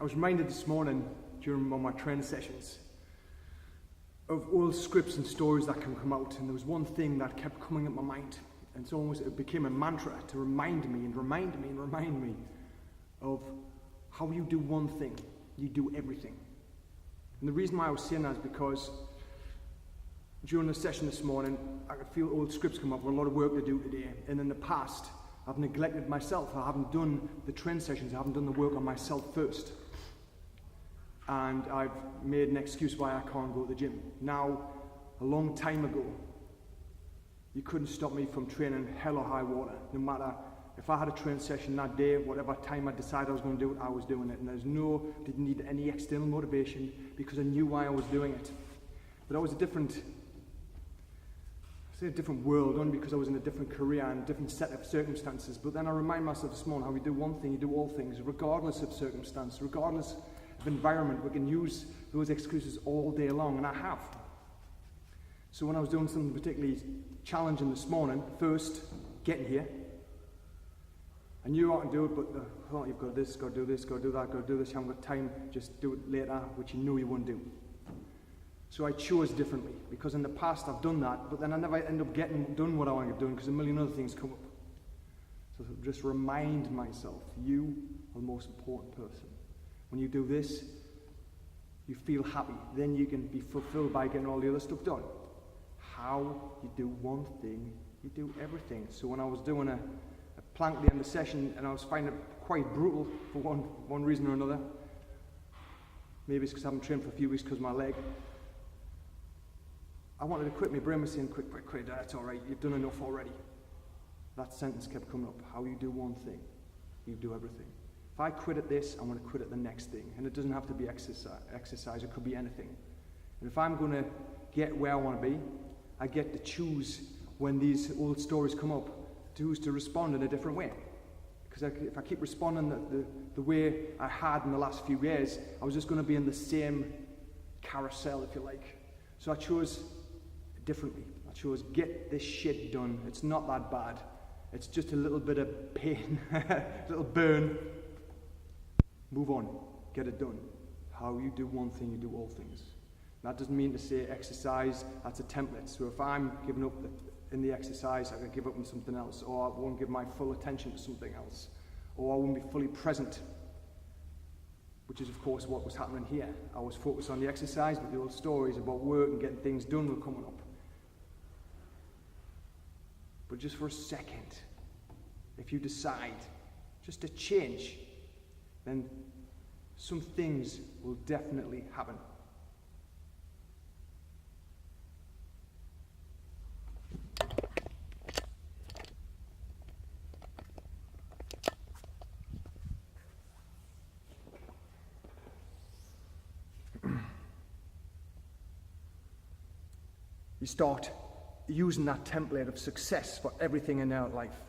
I was reminded this morning during one of my training sessions of old scripts and stories that can come out, and there was one thing that kept coming up my mind, and it became a mantra to remind me of how you do one thing, you do everything. And the reason why I was saying that is because during the session this morning, I could feel old scripts come up with a lot of work to do today, and in the past I've neglected myself. I haven't done the training sessions, I haven't done the work on myself first. And I've made an excuse why I can't go to the gym. Now, a long time ago, you couldn't stop me from training hell or high water. No matter if I had a training session that day, whatever time I decided I was going to do it, I was doing it. And didn't need any external motivation because I knew why I was doing it. But I was a different world, only because I was in a different career and a different set of circumstances. But then I remind myself this morning how we do one thing, you do all things, regardless of circumstance, regardless of environment. We can use those excuses all day long, and I have. So when I was doing something particularly challenging this morning, first, getting here, I knew I can do it, but oh, you've got this, got to do this, got to do that, got to do this, you haven't got time, just do it later, which you know you won't do. So I chose differently, because in the past I've done that, but then I never end up done what I want to get done, because a million other things come up. So just remind myself, you are the most important person. When you do this, you feel happy. Then you can be fulfilled by getting all the other stuff done. How you do one thing, you do everything. So when I was doing a plank at the end of the session, and I was finding it quite brutal for one reason or another. Maybe it's because I haven't trained for a few weeks because of my leg. I wanted to quit. My brain was saying, quit, that's all right, you've done enough already. That sentence kept coming up. How you do one thing, you do everything. If I quit at this, I'm going to quit at the next thing. And it doesn't have to be exercise, it could be anything. And if I'm going to get where I want to be, I get to choose when these old stories come up, choose to respond in a different way. Because if I keep responding the way I had in the last few years, I was just going to be in the same carousel, if you like. So I chose differently. I chose get this shit done. It's not that bad. It's just a little bit of pain, a little burn. Move on, get it done. How you do one thing, you do all things. That doesn't mean to say exercise, that's a template. So if I'm giving up in the exercise, I can give up on something else, or I won't give my full attention to something else, or I won't be fully present, which is of course what was happening here. I was focused on the exercise, but the old stories about work and getting things done were coming up. But just for a second, if you decide just to change, then some things will definitely happen. You start using that template of success for everything in our life,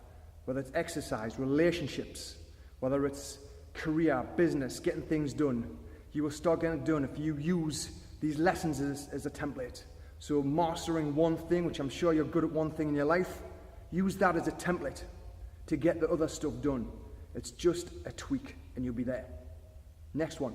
whether it's exercise, relationships, whether it's career, business, getting things done. You will start getting it done if you use these lessons as a template. So mastering one thing, which I'm sure you're good at one thing in your life, use that as a template to get the other stuff done. It's just a tweak and you'll be there. Next one.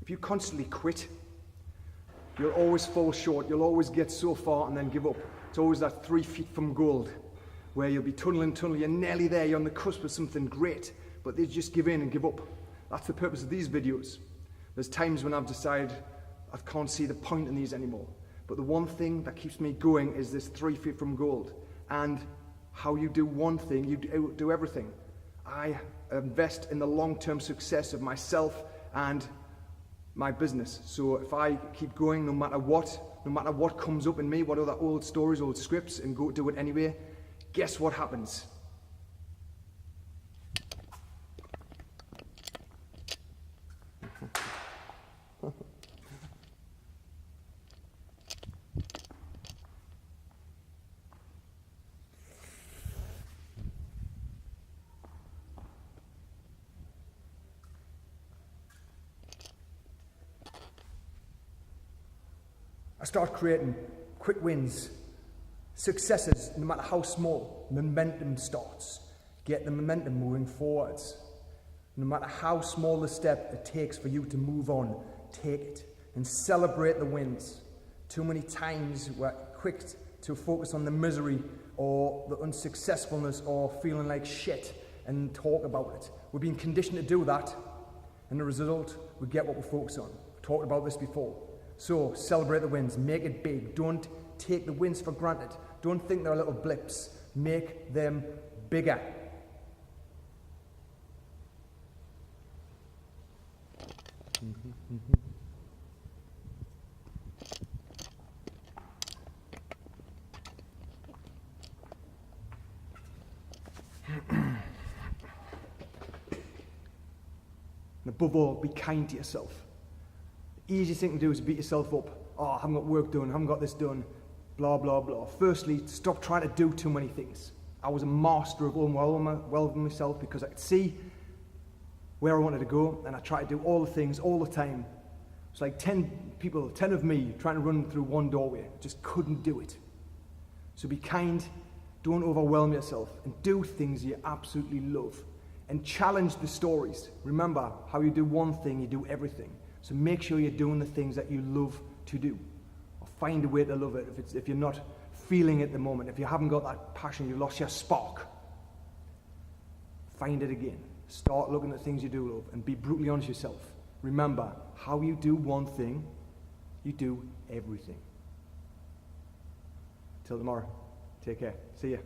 If you constantly quit, you'll always fall short. You'll always get so far and then give up. It's always that 3 feet from gold, where you'll be tunneling, you're nearly there, you're on the cusp of something great, but they just give in and give up. That's the purpose of these videos. There's times when I've decided I can't see the point in these anymore. But the one thing that keeps me going is this 3 feet from gold. And how you do one thing, you do everything. I invest in the long-term success of myself and my business. So if I keep going no matter what comes up in me, what other old stories, old scripts, and go do it anyway, guess what happens? I start creating quick wins, successes, no matter how small. Momentum starts. Get the momentum moving forwards. No matter how small the step it takes for you to move on, take it and celebrate the wins. Too many times we're quick to focus on the misery or the unsuccessfulness or feeling like shit and talk about it. We're being conditioned to do that, and the result, we get what we focus on. We've talked about this before. So celebrate the wins, make it big. Don't take the wins for granted. Don't think they're little blips. Make them bigger. And above all, be kind to yourself. The easiest thing to do is beat yourself up. Oh, I haven't got work done, I haven't got this done, blah, blah, blah. Firstly, stop trying to do too many things. I was a master of overwhelming myself because I could see where I wanted to go, and I tried to do all the things all the time. It's like 10 people, 10 of me trying to run through one doorway. Just couldn't do it. So be kind, don't overwhelm yourself, and do things you absolutely love. And challenge the stories. Remember, how you do one thing, you do everything. So make sure you're doing the things that you love to do. Or find a way to love it if you're not feeling it at the moment. If you haven't got that passion, you've lost your spark. Find it again. Start looking at things you do love and be brutally honest with yourself. Remember, how you do one thing, you do everything. Till tomorrow. Take care. See ya.